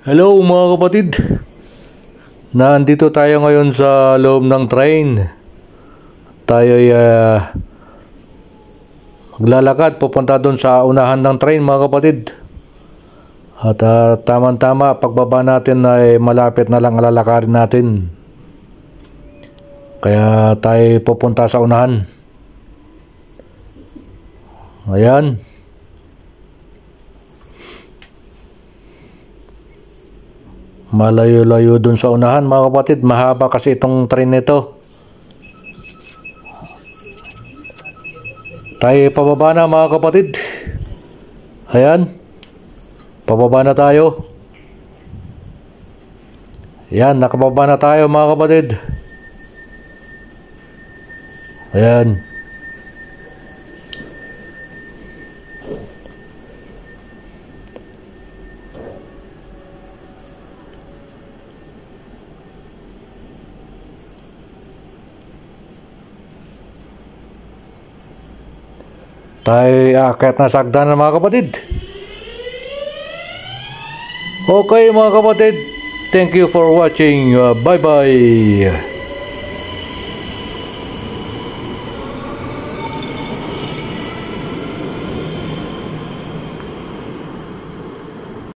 Hello mga kapatid. Nandito tayo ngayon sa loob ng train. Tayo ay maglalakad pupunta doon sa unahan ng train mga kapatid. At tama-tama pagbaba natin ay malapit na lang lalakarin natin. Kaya tayo pupunta sa unahan. Ayan. Malayo-layo dun sa unahan mga kapatid. Mahaba kasi itong train nito. Tayo pababa na mga kapatid. Ayan. Pababa na tayo. Ayan, nakababa na tayo mga kapatid. Ayan. Tayo aakyat na sa hagdanan mga kapatid. Okay mga kapatid, thank you for watching. Bye bye.